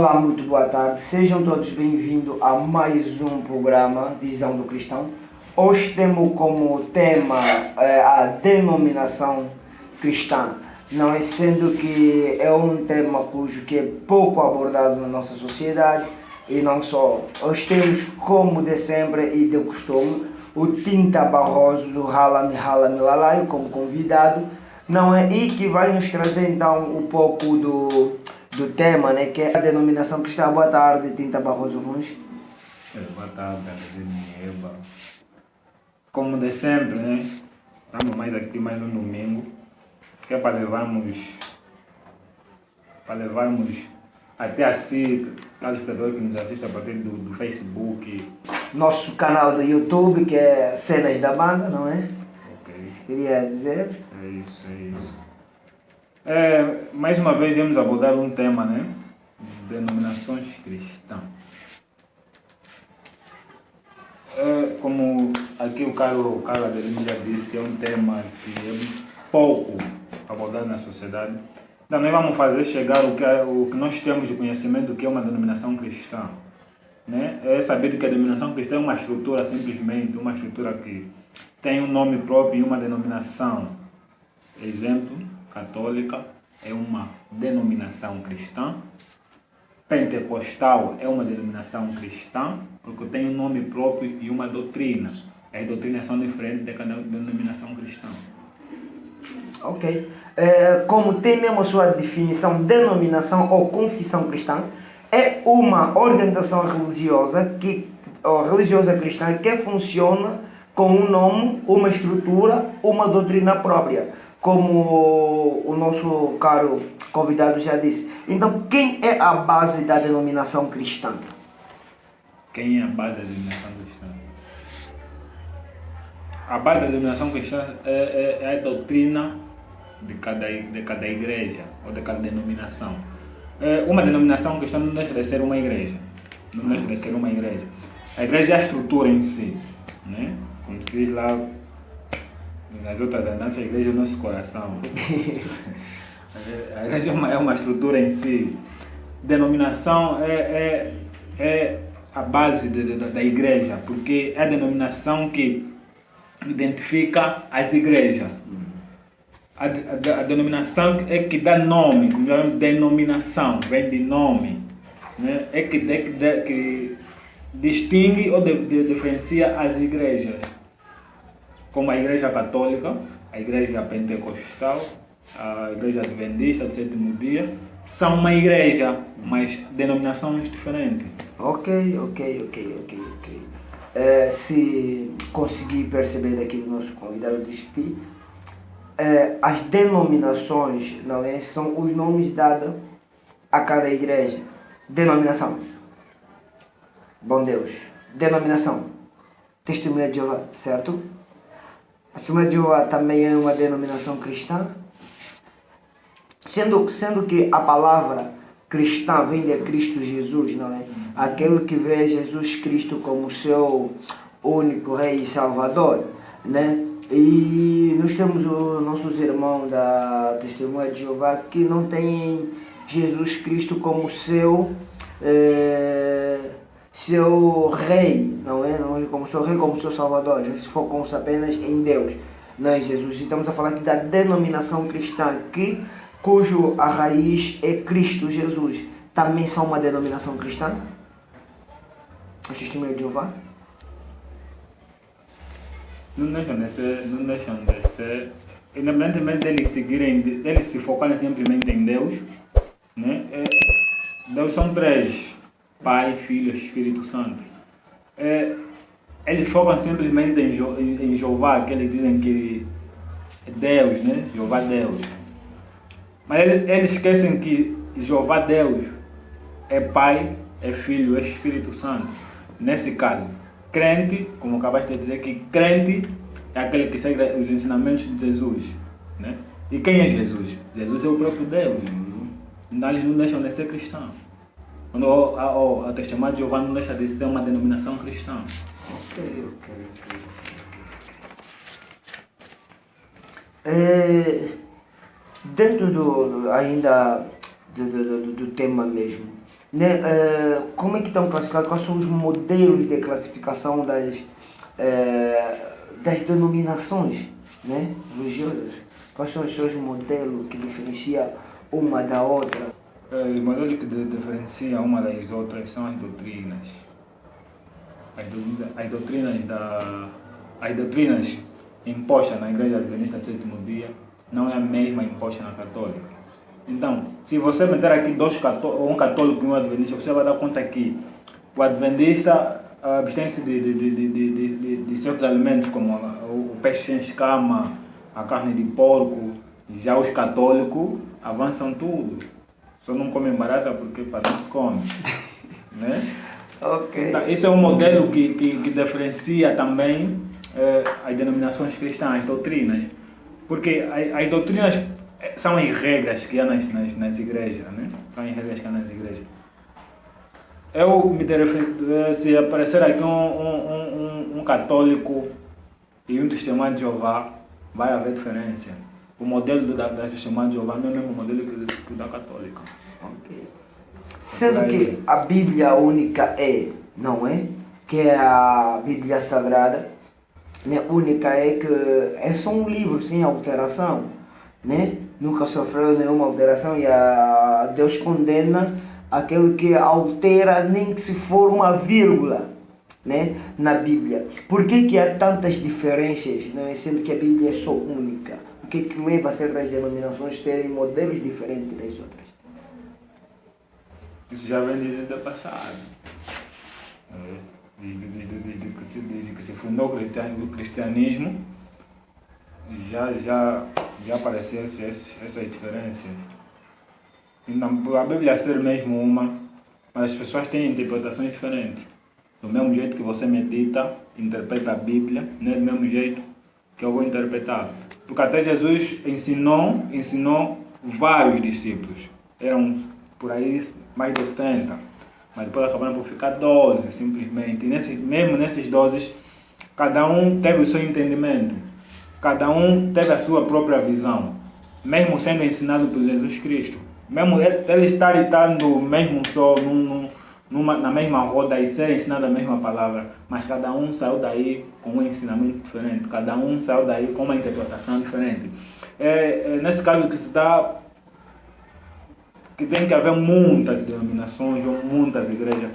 Olá, muito boa tarde. Sejam todos bem-vindos a mais um programa Visão do Cristão. Hoje temos como tema a denominação cristã, não é, sendo que é um tema cujo que é pouco abordado na nossa sociedade e não só. Hoje temos, como de sempre e de costume, o Tinta Barroso do Halami Halami Lalaio como convidado, não é, e que vai nos trazer então um pouco do tema, né, que é a denominação cristã. Boa tarde, Tinta Barroso Vuns. Boa tarde, Eba. Como de sempre, né? Estamos mais aqui mais um domingo, que é para levarmos até assim, cada espectador que nos assiste a partir do Facebook. Nosso canal do YouTube, que é Cenas da Banda, não é? Ok. Isso queria dizer. É isso, é isso. Mais uma vez vamos abordar um tema, né? Denominações cristãs. Como aqui o Carlos Adelino já disse, que é um tema que é pouco abordado na sociedade. Então nós vamos fazer chegar o que nós temos de conhecimento do que é uma denominação cristã. Né? É saber que a denominação cristã é uma estrutura, simplesmente uma estrutura que tem um nome próprio e uma denominação. Exemplo, católica é uma denominação cristã. Pentecostal é uma denominação cristã, porque tem um nome próprio e uma doutrina. As doutrinas são diferentes de cada denominação cristã. Ok. Como tem mesmo a sua definição, denominação ou confissão cristã é uma organização religiosa cristã que funciona com um nome, uma estrutura, uma doutrina própria, como o nosso caro convidado já disse. Então, quem é a base da denominação cristã? Quem é a base da denominação cristã? A base da denominação cristã é a doutrina de cada igreja ou de cada denominação. Uma denominação cristã não deixa de ser uma igreja. Não deixa de ser uma igreja. A igreja é a estrutura em si, né? Como se diz lá nas outras andanças, a igreja é o nosso coração. A igreja é uma estrutura em si. Denominação é a base da igreja, porque é a denominação que identifica as igrejas. A denominação é que dá nome, como chamamos, denominação, vem de nome. Né? É que distingue ou diferencia as igrejas, como a igreja católica, a igreja pentecostal, a igreja adventista do sétimo dia, são uma igreja, mas denominações diferentes. Ok. Se conseguir perceber daqui do nosso convidado, diz que as denominações, não é, são os nomes dados a cada igreja. Denominação. Bom Deus. Denominação. Testemunha de Jeová, certo? A Testemunha de Jeová também é uma denominação cristã. Sendo que a palavra cristã vem de Cristo Jesus, não é? Aquele que vê Jesus Cristo como seu único Rei e Salvador, né? E nós temos os nossos irmãos da Testemunha de Jeová que não têm Jesus Cristo como seu Rei, não é como seu Rei, como seu Salvador. Eles focam-se apenas em Deus, não é Jesus. E estamos a falar aqui da denominação cristã, cujo a raiz é Cristo Jesus. Também são uma denominação cristã? Os Testemunhas de Jeová? Não deixam de ser, independentemente deles se focarem simplesmente em Deus, né? Deus são três: Pai, Filho e Espírito Santo. Eles focam simplesmente em Jeová, que eles dizem que é Deus, né? Jeová Deus. Mas eles esquecem que Jeová Deus é Pai, é Filho, é Espírito Santo. Nesse caso, crente, como acabaste de dizer, que crente é aquele que segue os ensinamentos de Jesus. Né? E quem é Jesus? Jesus é o próprio Deus. Então eles não deixam de ser cristãos. Quando a Testemunha de Jeová não deixa de ser uma denominação cristã. Ok. Dentro ainda do tema mesmo, né? Como é que estão classificados? Quais são os modelos de classificação das denominações, né, religiosas? Quais são os seus modelos que diferenciam uma da outra? Os modelos que diferenciam uma das outras são as doutrinas. As doutrinas impostas na Igreja Adventista do Sétimo Dia não é a mesma imposta na Católica. Então, se você meter aqui um católico e um adventista, você vai dar conta que o adventista abstém-se de certos alimentos como o peixe sem escama, a carne de porco. Já os católicos avançam tudo. Só não comem barata porque para não se come. Né? Ok. Então, esse é um modelo que diferencia também as denominações cristãs, as doutrinas. Porque as doutrinas são as regras que há nas igrejas, né? São as regras que há nas igrejas. Se aparecer aqui um católico e um testemunho de Jeová, vai haver diferença. O modelo da testemunha de Jeová não é o mesmo modelo que o da católica. Ok. Sendo que a Bíblia única não é? Que é a Bíblia Sagrada, né? Única é que é só um livro sem alteração, né? Nunca sofreu nenhuma alteração e Deus condena aquele que altera nem que se for uma vírgula, né, na Bíblia. Por que há tantas diferenças, né, sendo que a Bíblia é só única? O que leva a certas denominações a terem modelos diferentes das outras? Isso já vem desde o passado. Desde que se fundou o cristianismo, já apareceu essa diferença. A Bíblia ser mesmo uma, mas as pessoas têm interpretações diferentes. Do mesmo jeito que você medita, interpreta a Bíblia, não é do mesmo jeito que eu vou interpretar. Porque até Jesus ensinou vários discípulos. Eram por aí mais de 70. Mas depois acabaram por ficar 12, simplesmente. E mesmo nesses 12, cada um teve o seu entendimento. Cada um teve a sua própria visão. Mesmo sendo ensinado por Jesus Cristo. Mesmo ele estar mesmo só na mesma roda e ser ensinado a mesma palavra, mas cada um saiu daí com um ensinamento diferente, cada um saiu daí com uma interpretação diferente. Nesse caso que se dá, que tem que haver muitas denominações ou muitas igrejas,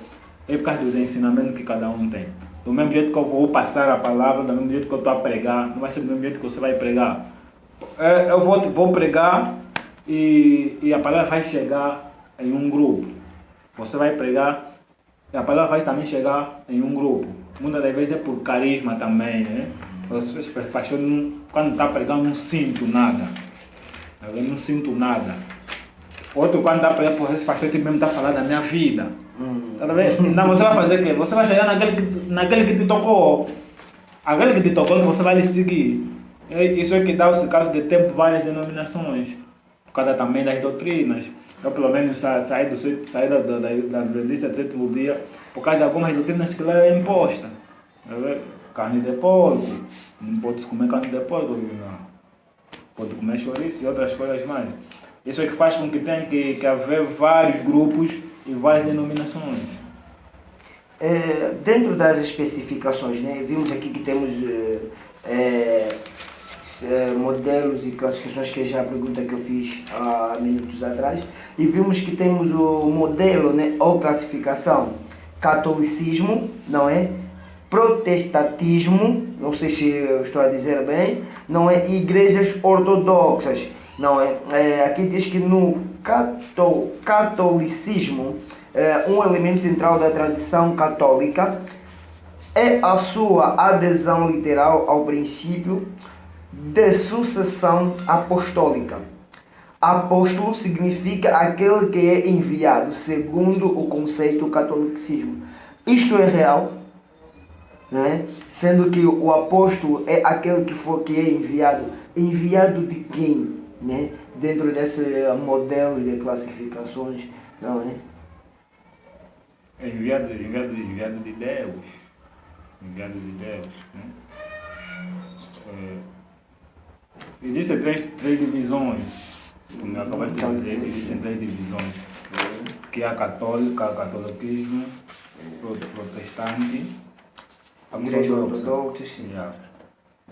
é por causa dos ensinamentos que cada um tem. Do mesmo jeito que eu vou passar a palavra, do mesmo jeito que eu estou a pregar, não vai ser do mesmo jeito que você vai pregar. Eu vou pregar e a palavra vai chegar em um grupo. Você vai pregar e a palavra vai também chegar em um grupo. Muitas das vezes é por carisma também, né? O pastor, quando está pregando, não sinto nada. Eu não sinto nada. Outro, quando está pregando, esse pastor mesmo está falando da minha vida. Tá vendo? Então você vai fazer o quê? Você vai chegar naquele que te tocou. Aquele que te tocou, você vai lhe seguir. Isso é que dá o caso de tempo várias denominações. Por causa também das doutrinas. Eu pelo menos saí da Adventista do Sétimo Dia por causa de algumas doutrinas que lá é imposta. Carne de porco, não pode comer carne de porco, não. Pode comer chouriço e outras coisas mais. Isso é que faz com que tenha que haver vários grupos e várias denominações. Dentro das especificações, né, vimos aqui que temos modelos e classificações, que é a pergunta que eu fiz há minutos atrás, e vimos que temos o modelo, né, ou classificação: catolicismo, não é? Protestantismo, não sei se eu estou a dizer bem, não é? Igrejas ortodoxas, não é? Aqui diz que no catolicismo, um elemento central da tradição católica é a sua adesão literal ao princípio de sucessão apostólica. Apóstolo significa aquele que é enviado, segundo o conceito catolicismo. Isto é real, né? Sendo que o apóstolo é aquele que é enviado. Enviado de quem, né? Dentro desse modelo de classificações, não é? É enviado de Deus. Enviado de Deus, né? Existem três divisões. Tu me acabaste de dizer que existem 3 divisões. que é a católica, catolicismo, protestante, a Igreja ortodoxa, sim. Yeah.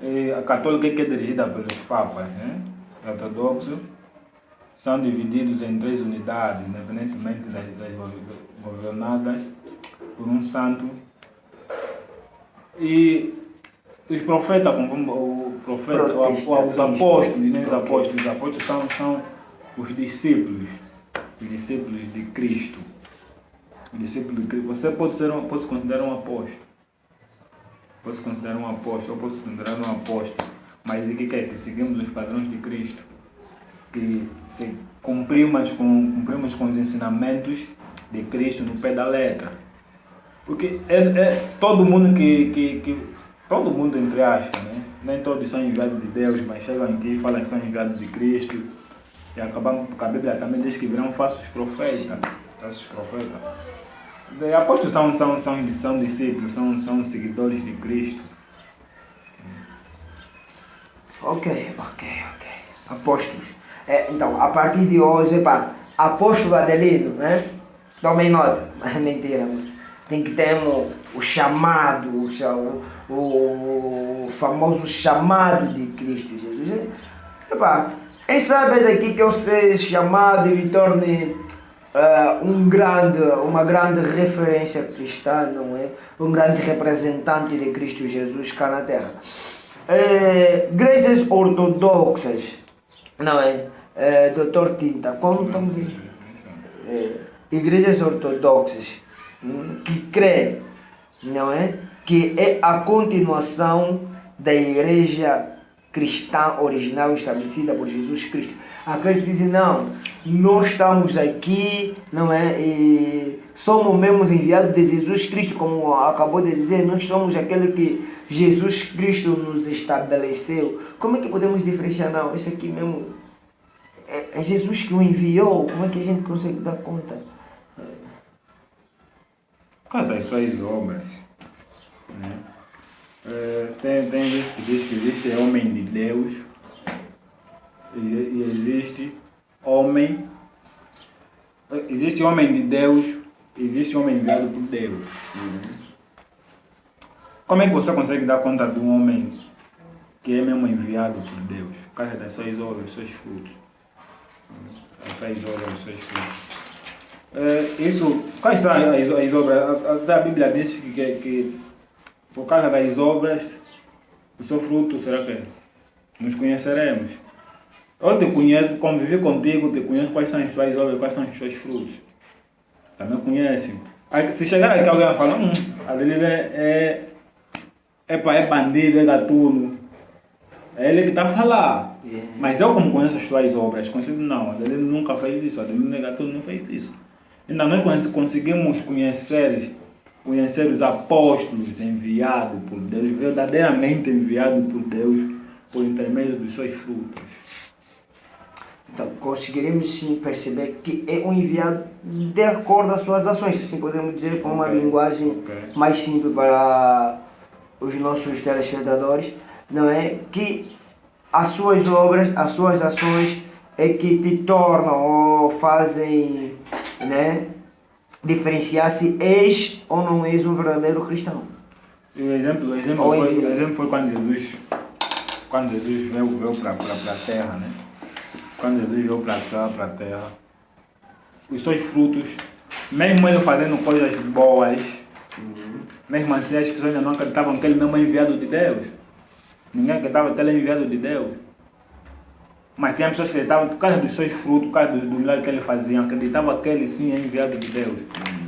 E a católica que é dirigida pelos papas, né? Ortodoxos são divididos em 3 unidades, independentemente das governadas por um santo. E os profetas, os apóstolos, né? Os apóstolos são os discípulos de Cristo. Os discípulos de Cristo. Você pode se considerar um apóstolo. Pode se considerar um apóstolo, eu posso se considerar um apóstolo. Mas o que é? Que seguimos os padrões de Cristo. Que se cumprimos com os ensinamentos de Cristo no pé da letra. Porque todo mundo todo mundo entre aspas, né? Nem todos são enviados de Deus, mas chegam aqui e falam que são enviados de Cristo. E acabamos, porque a Bíblia também diz que virão falsos profetas. De apóstolos são discípulos, são seguidores de Cristo. Ok. Apóstolos. Então, a partir de hoje, apóstolo Adelino, né? Tomem nota. Mas é mentira, mano. Tem que ter o chamado, o famoso chamado de Cristo Jesus. Quem sabe daqui que eu seja chamado e me torne uma grande referência cristã, não é? Um grande representante de Cristo Jesus cá na Terra. Igrejas ortodoxas, não é? Doutor Tinta, como estamos aí? Igrejas ortodoxas que creem, não é? Que é a continuação da igreja cristã original estabelecida por Jesus Cristo. Aqueles que dizem, não, nós estamos aqui, não é? E somos mesmo enviados de Jesus Cristo, como acabou de dizer, nós somos aquele que Jesus Cristo nos estabeleceu. Como é que podemos diferenciar? Não, esse aqui mesmo é Jesus que o enviou. Como é que a gente consegue dar conta? Cada das suas obras, né? Tem gente que diz que existe homem de Deus e existe homem de Deus, existe homem enviado por Deus. Como é que você consegue dar conta de um homem que é mesmo enviado por Deus? Por causa das suas obras, dos seus frutos. As suas obras, dos seus frutos. Quais são as obras? A Bíblia diz que por causa das obras, o seu fruto será que nos conheceremos. Eu te conheço, convivi contigo, te conheço quais são as suas obras, quais são os seus frutos. Também conhece. Se chegar aqui alguém e falar, Adelino é bandido, é gatuno. É ele que está a falar. Yeah. Mas eu, como conheço as suas obras, consigo, não, Adelino nunca fez isso, Adelino é gatuno, não fez isso. Ainda nós conseguimos conhecer os apóstolos enviados por Deus, verdadeiramente enviados por Deus, por intermédio dos seus frutos. Então, conseguiremos sim perceber que é um enviado de acordo às suas ações, assim podemos dizer, com uma linguagem mais simples para os nossos telespectadores, não é? Que as suas obras, as suas ações é que te tornam ou fazem, né, diferenciar se és ou não és um verdadeiro cristão. O exemplo foi quando Jesus veio para a terra, né? Quando Jesus veio para a terra, os seus frutos, mesmo ele fazendo coisas boas, mesmo assim as pessoas ainda não acreditavam que ele mesmo é enviado de Deus. Ninguém acreditava que ele é enviado de Deus. Mas tinha pessoas que acreditavam por causa dos seus frutos, por causa do milagre que ele fazia, acreditavam que ele sim é enviado de Deus.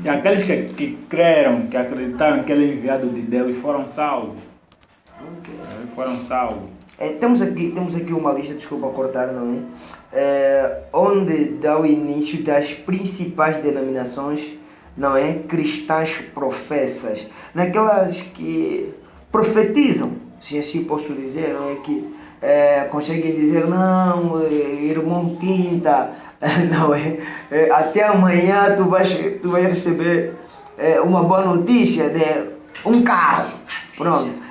E aqueles que creram, que acreditaram que ele é enviado de Deus, foram salvos. Foram salvos. Temos aqui uma lista, desculpa cortar, não é? Onde dá o início das principais denominações, não é? Cristãs professas. Naquelas que profetizam, se assim posso dizer, não é? Que conseguem dizer, não, irmão Tinta, não é? Até amanhã tu vais receber uma boa notícia de um carro. Pronto.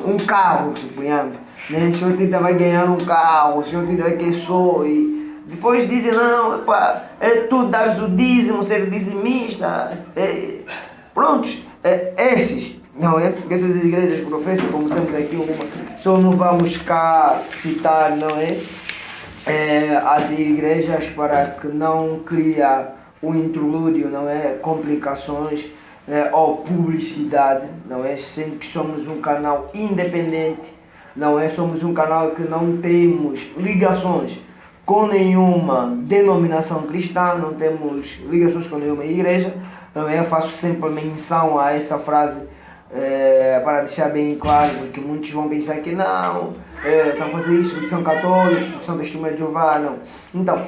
Um carro, suponhamos. Né? O senhor Tinta vai ganhar um carro, o senhor Tinta que sou. E Depois dizem, não, epá, tu dares o dízimo, ser dizimista. Prontos, esses, não é? Essas igrejas professam, como temos aqui uma, só não vamos cá citar, não é? As igrejas para que não cria o interlúdio, não é? Complicações ou publicidade, não é? Sendo que somos um canal independente, não é? Somos um canal que não temos ligações com nenhuma denominação cristã, não temos ligações com nenhuma igreja, não é? Eu faço sempre menção a essa frase para deixar bem claro, porque muitos vão pensar que não, estão a fazer isso porque são católicos, porque são testemunhas de Jeová, não. Então,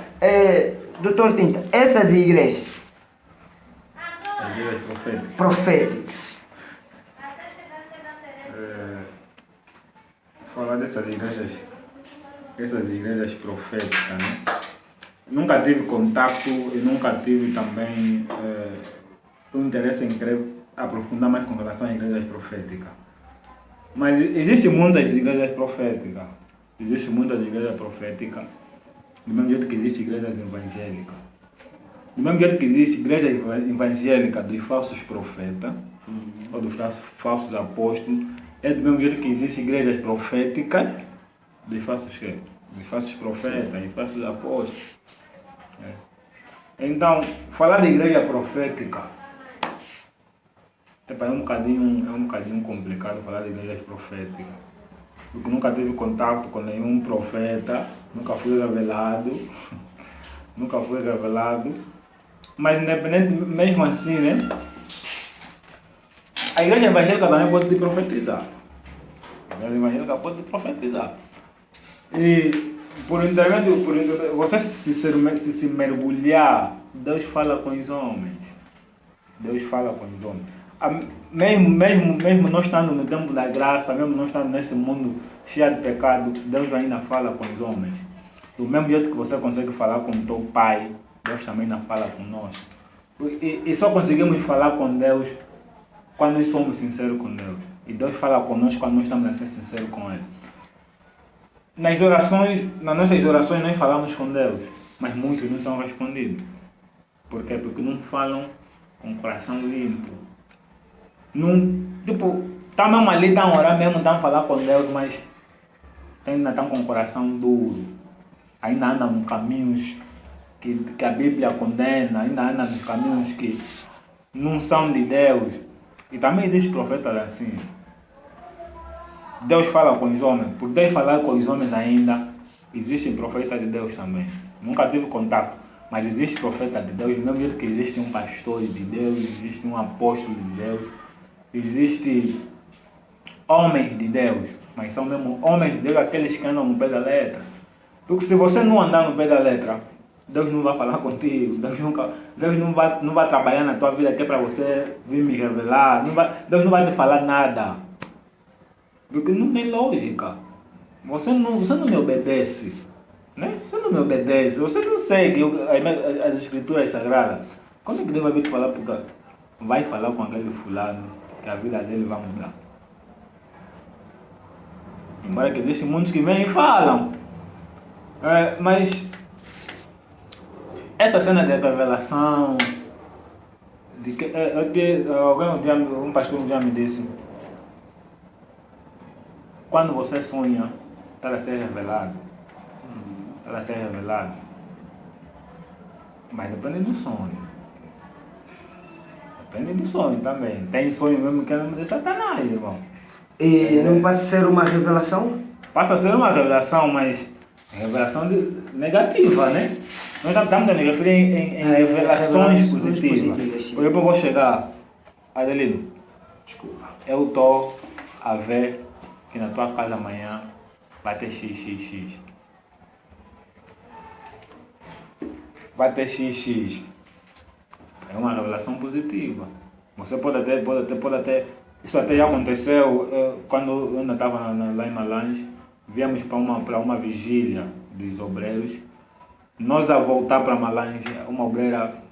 doutor Tinta, essas igrejas proféticas. Falar dessas igrejas proféticas, né? Nunca tive contato e nunca tive também um interesse em querer aprofundar mais com relação às igrejas proféticas. Mas existem muitas igrejas proféticas. Existem muitas igrejas proféticas, do mesmo jeito que existem igrejas evangélicas. Do mesmo jeito que existe igreja evangélica dos falsos profetas, ou dos falsos apóstolos, é do mesmo jeito que existem igrejas proféticas dos falsos quê? Dos falsos profetas, dos falsos apóstolos. Então, falar de igreja profética é um bocadinho complicado falar de igrejas proféticas. Porque nunca tive contato com nenhum profeta, nunca fui revelado, mas independente, mesmo assim, né? A igreja evangélica também pode te profetizar. A igreja evangélica pode te profetizar. E por intermédio, você se mergulhar, Deus fala com os homens. Deus fala com os homens. Mesmo nós estando no tempo da graça, mesmo nós estando nesse mundo cheio de pecado, Deus ainda fala com os homens. Do mesmo jeito que você consegue falar com o teu pai, Deus também ainda fala conosco. E só conseguimos falar com Deus quando nós somos sinceros com Deus. E Deus fala conosco quando nós estamos a ser sinceros com Ele. Nas nossas orações nós falamos com Deus, mas muitos não são respondidos. Por quê? Porque não falam com o coração limpo. Não, tá mesmo ali, estão a orar mesmo, estão a falar com Deus, mas ainda estão com o coração duro. Ainda andam em caminhos que a Bíblia condena, ainda andam em caminhos que não são de Deus. E também existem profetas assim. Deus fala com os homens. Por Deus falar com os homens ainda, existem profetas de Deus também. Nunca tive contato, mas existe profeta de Deus. Do mesmo jeito que existe um pastor de Deus, existe um apóstolo de Deus, existe homens de Deus, mas são mesmo homens de Deus aqueles que andam no pé da letra. Porque se você não andar no pé da letra, Deus não vai falar contigo, Deus não vai trabalhar na tua vida que é para você vir me revelar, Deus não vai te falar nada. Porque não tem lógica. Você não me obedece. Né? Você não me obedece, você não segue as escrituras sagradas. Como é que Deus vai vir te falar? Porque vai falar com aquele fulano que a vida dele vai mudar. Embora que existem muitos que vêm e falam. Mas essa cena de revelação, de que, um pastor um dia me disse, quando você sonha, está a ser revelado. Está a ser revelado. Mas depende do sonho. Depende do sonho também. Tem sonho mesmo que é de Satanás, irmão. E não passa a ser uma revelação? Passa a ser uma revelação, mas revelação negativa, né? Nós estamos a referir em revelações positivas. Por exemplo, eu vou chegar, Adelino, desculpa, eu estou a ver que na tua casa amanhã vai ter XXX. Vai ter XX. É uma revelação positiva. Você pode até. Isso até já aconteceu quando eu ainda estava lá em Malange. Viemos para uma vigília dos obreiros. Nós a voltar para Malange, uma obreira,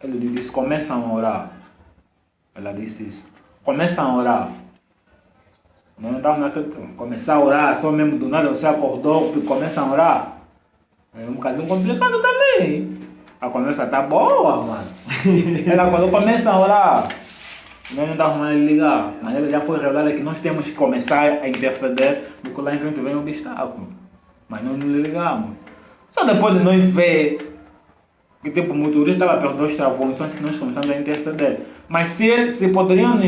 ele disse, começam a orar. Ela disse isso. Começam a orar. Nós não estávamos começar a orar, só mesmo do nada você acordou e começa a orar. É um bocadinho complicado também. A conversa tá boa, mano. Ela quando começa a orar, nós não estamos mais a ligar. Mas ela já foi revelada que nós temos que começar a interceder, porque lá em frente vem um obstáculo. Mas nós não ligamos. Só depois de nós ver que tipo, o motorista estava perto dos travões, então assim que nós começamos a interceder. Mas se poderiam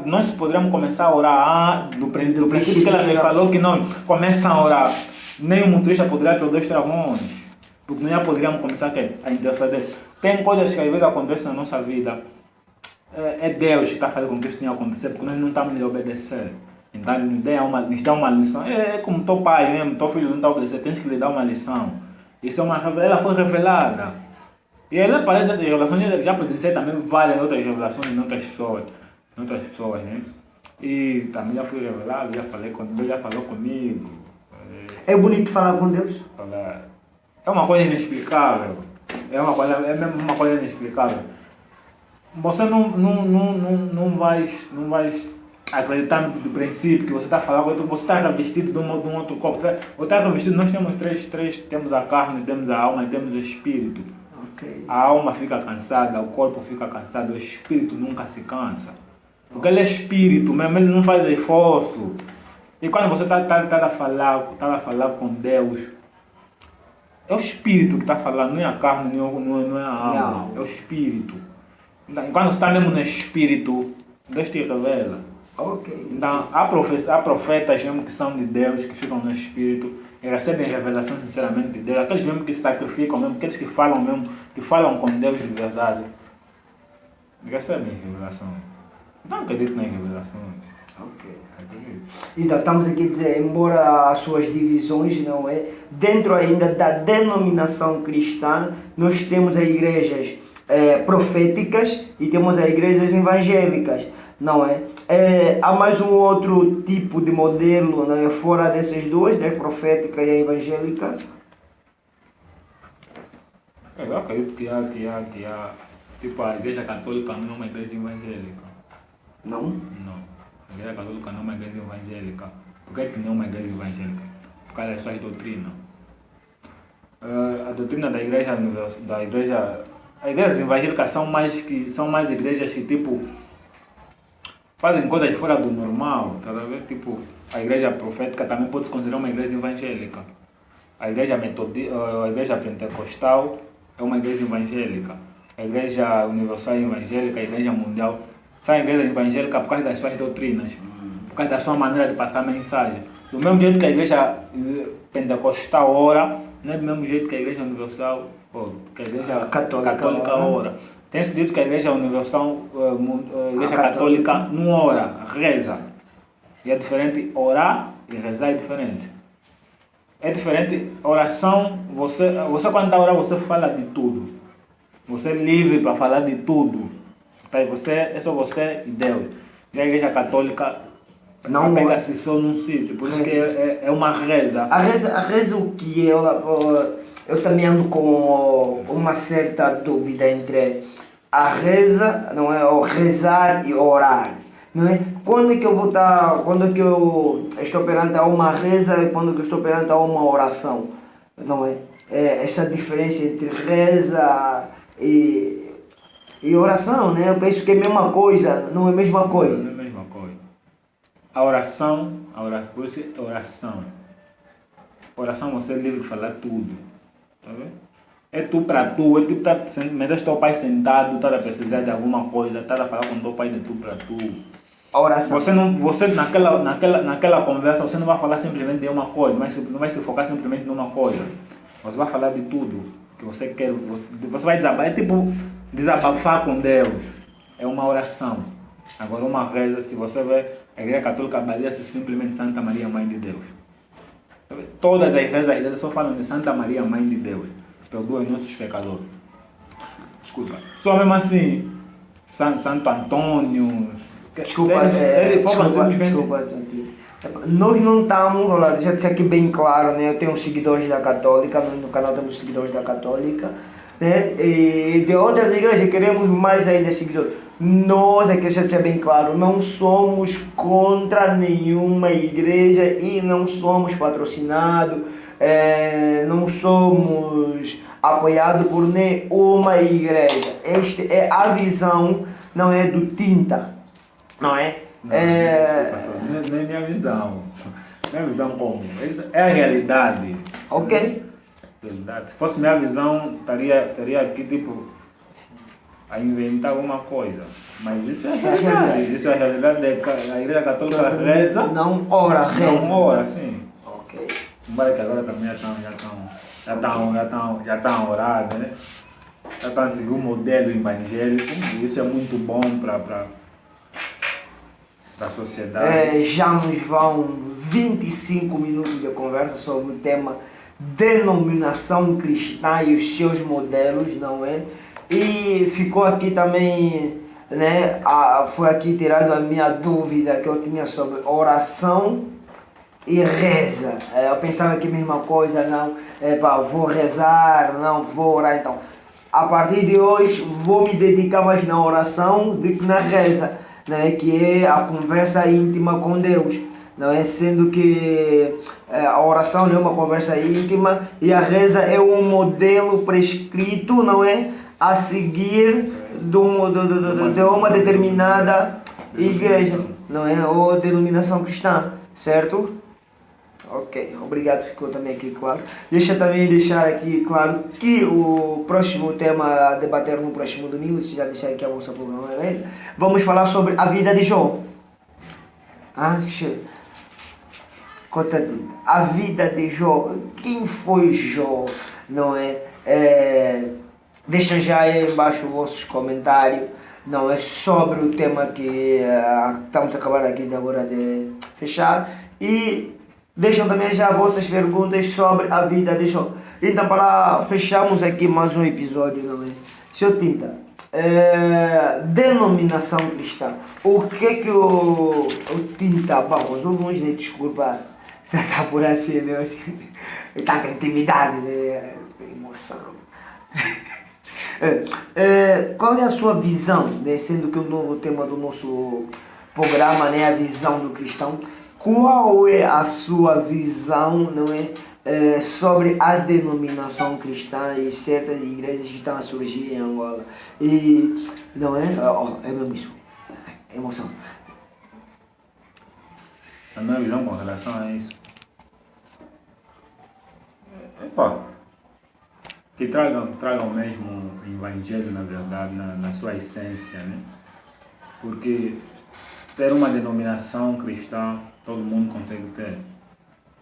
nós poderíamos começar a orar do princípio que ela nos falou que não, começa a orar. Nem o motorista poderia perder os travões. Porque nós já poderíamos começar a interceder. Tem coisas que às vezes acontecem na nossa vida. É Deus que está fazendo com que isso tenha acontecido, porque nós não estamos a obedecer. Então nos dá uma lição. É como teu pai mesmo, teu filho não está a obedecer, tens que lhe dar uma lição. Isso é ela foi revelada. E ela parece dessas revelações, já pode ser também várias outras revelações em outras pessoas, né? E também já fui revelado, Deus já falou comigo. É bonito falar com Deus? É uma coisa inexplicável. É mesmo uma coisa inexplicável. Você não vai acreditar do princípio que você está falando, você está revestido de um outro corpo. Você está revestido, nós temos três, temos a carne, temos a alma e temos o espírito. Okay. A alma fica cansada, o corpo fica cansado, o espírito nunca se cansa. Porque ele é espírito, mesmo ele não faz esforço. E quando você está a falar com Deus, é o espírito que está falando, não é a carne, não é a alma, é o espírito. Então, quando você está mesmo no espírito, Deus te revela. Okay. Então, há profetas mesmo que são de Deus, que ficam no espírito, e recebem revelação sinceramente de Deus. Aqueles mesmo que se sacrificam mesmo, aqueles que falam mesmo, que falam com Deus de verdade, recebem revelação. Não acredito nas revelações. Ok. Então estamos aqui a dizer, embora as suas divisões, não é? Dentro ainda da denominação cristã, nós temos as igrejas proféticas e temos as igrejas evangélicas, não é? Há mais um outro tipo de modelo, não é? Fora dessas duas, né? Profética e a evangélica? Eu acredito que há tipo a igreja católica não é uma igreja evangélica. Não? Não. A igreja católica não é uma igreja evangélica. Por que não é uma igreja evangélica? Por causa das suas doutrinas. A doutrina da igreja, as igrejas evangélicas são mais igrejas que tipo fazem coisas fora do normal, tá vendo? Tipo, a igreja profética também pode se considerar uma igreja evangélica. A igreja a igreja pentecostal é uma igreja evangélica. A igreja universal é evangélica, a igreja mundial são igrejas evangélicas por causa das suas doutrinas, por causa da sua maneira de passar a mensagem. Do mesmo jeito que a igreja pentecostal ora, não é do mesmo jeito que a igreja universal, que a igreja católica ora. Tem-se dito que a igreja universal, a igreja católica não ora, reza. E é diferente, orar e rezar é diferente. É diferente, oração, você quando está orando, você fala de tudo. Você é livre para falar de tudo. É só você e Deus. E a igreja católica não pega-se só num sítio, por isso que é uma reza. A reza o que é? Eu também ando com uma certa dúvida entre a reza, não é? Ou rezar e orar, não é? Quando é que eu estou perante a uma reza e quando que eu estou perante a uma oração, não é? Essa diferença entre reza e oração, né? Eu penso que é a mesma coisa, não é a mesma coisa. Não é a mesma coisa. A oração, por isso é oração. Oração você é livre de falar tudo, tá vendo? É tu para tu, é tipo, mas teu pai sentado, tá a precisar de alguma coisa, tá a falar com teu pai de tu para tu. A oração. Você naquela conversa, você não vai falar simplesmente de uma coisa, não vai se focar simplesmente numa coisa. Você vai falar de tudo que você quer, você vai desabafar, é tipo desabafar com Deus. É uma oração. Agora uma reza, se você vê, a igreja católica baseia-se simplesmente Santa Maria, Mãe de Deus. Todas as rezas só falam de Santa Maria, Mãe de Deus. Perdoa os nossos pecadores. Desculpa. Só mesmo assim, Santo Antônio. Desculpa. Nós não estamos, deixa eu dizer aqui bem claro, né? Eu tenho seguidores da Católica, no canal temos seguidores da Católica, né? E de outras igrejas queremos mais ainda seguidores. Nós, aqui deixa eu dizer bem claro, não somos contra nenhuma igreja e não somos patrocinados, não somos apoiados por nenhuma igreja. Esta é a visão, não é, do Tinta, não é? Não, não é minha visão. Minha visão como? Isso é a realidade. Ok? Realidade. Se fosse minha visão, estaria aqui tipo a inventar alguma coisa. Mas isso é a realidade. Isso é a realidade. A Igreja Católica reza. Não ora, reza. Não ora, sim. Ok. Embora que agora também já estão a orar, né? Já estão a seguir o modelo evangélico. Isso é muito bom para a sociedade. Já nos vão 25 minutos de conversa sobre o tema denominação cristã e os seus modelos, não é? E ficou aqui também, né? Foi aqui tirado a minha dúvida que eu tinha sobre oração e reza. Eu pensava que a mesma coisa, não, vou rezar, não, vou orar. Então, a partir de hoje, vou me dedicar mais na oração do que na reza, né? Que é a conversa íntima com Deus. Não é? Sendo que a oração não é uma conversa íntima e a reza é um modelo prescrito, não é? A seguir de uma determinada igreja, não é? Ou denominação cristã, certo? Ok, obrigado, ficou também aqui claro. Deixa também deixar aqui claro que o próximo tema a debater no próximo domingo, se já deixar aqui a vossa programa, né? Vamos falar sobre a vida de Jó. A vida de Jó. Quem foi Jó? Não é? Deixa já aí embaixo os vossos comentários. Não é sobre o tema que estamos acabando aqui de agora de fechar. E deixam também já vossas perguntas sobre a vida de Jó. Então, para fecharmos aqui mais um episódio, não é? Seu Tinta, denominação cristã. O que é que o Tinta, os ouvintes, né? Desculpa, tá por assim, né? Tanta intimidade, né? Emoção. Qual é a sua visão, né? Sendo que o novo tema do nosso programa, né? A visão do cristão. Qual é a sua visão, não é, sobre a denominação cristã e certas igrejas que estão a surgir em Angola? E, não é? É mesmo isso. Emoção. A minha visão com relação a isso. Que tragam mesmo o evangelho, na verdade, na sua essência, né? Porque ter uma denominação cristã todo mundo consegue ter,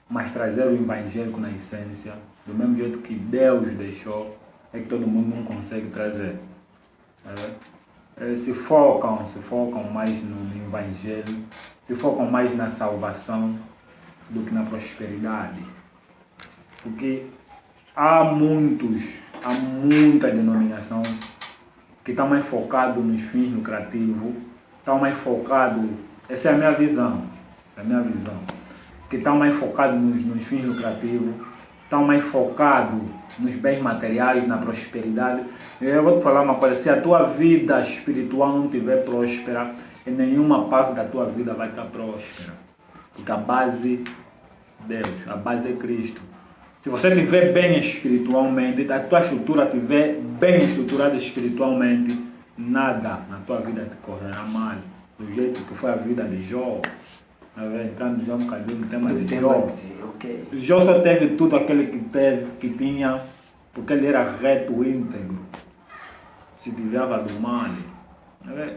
mas trazer o evangélico na essência, do mesmo jeito que Deus deixou, é que todo mundo não consegue trazer. Se focam mais no evangelho, se focam mais na salvação do que na prosperidade. Porque há muita denominação que estão mais focado nos fins lucrativos, estão mais focado, essa é a minha visão, que estão mais focados nos fins lucrativos, estão mais focados nos bens materiais, na prosperidade. Eu vou te falar uma coisa, se a tua vida espiritual não estiver próspera, em nenhuma parte da tua vida vai estar próspera. Porque a base é Deus, a base é Cristo. Se você estiver bem espiritualmente, a tua estrutura estiver bem estruturada espiritualmente, nada na tua vida te correrá mal. Do jeito que foi a vida de Jó. Entrando já um bocadinho no tema de Jó. Okay. Jó só teve tudo aquele que tinha, porque ele era reto, íntegro. Se desviava do mal.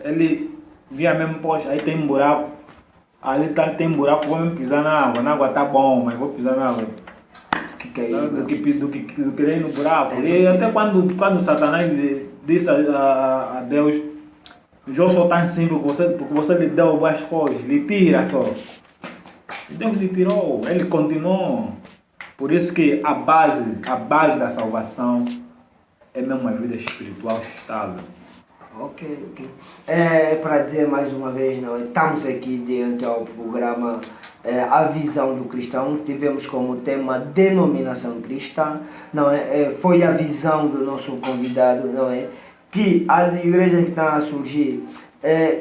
Ele via mesmo, poxa, aí tem um buraco. Ali tem um buraco, vou me pisar na água está bom, mas vou pisar na água. Do que ir no buraco. E até quando Satanás disse a Deus, Jó só está assim porque você lhe deu boas coisas, lhe tira só. E Deus lhe tirou, ele continuou. Por isso que a base da salvação é mesmo uma vida espiritual estável. Ok. Para dizer mais uma vez, não, estamos aqui diante ao programa A Visão do Cristão. Tivemos como tema denominação cristã, não é? Foi a visão do nosso convidado, não é? Que as igrejas que estão a surgir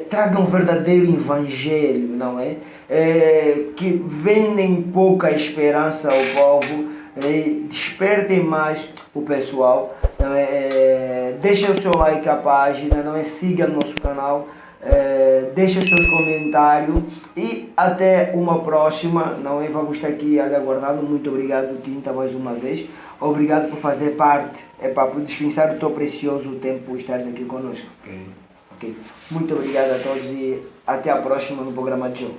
tragam um verdadeiro evangelho, não é? Que vendem pouca esperança ao povo, Despertem mais o pessoal, não é? Deixem o seu like à página, não é? Siga o nosso canal, deixem os seus comentários e até uma próxima, não é? Vamos estar aqui aguardando. Muito obrigado, Tinta, mais uma vez. Obrigado por fazer parte, por dispensar o teu precioso tempo por estares aqui conosco. Ok. Ok. Muito obrigado a todos e até a próxima no programa de hoje.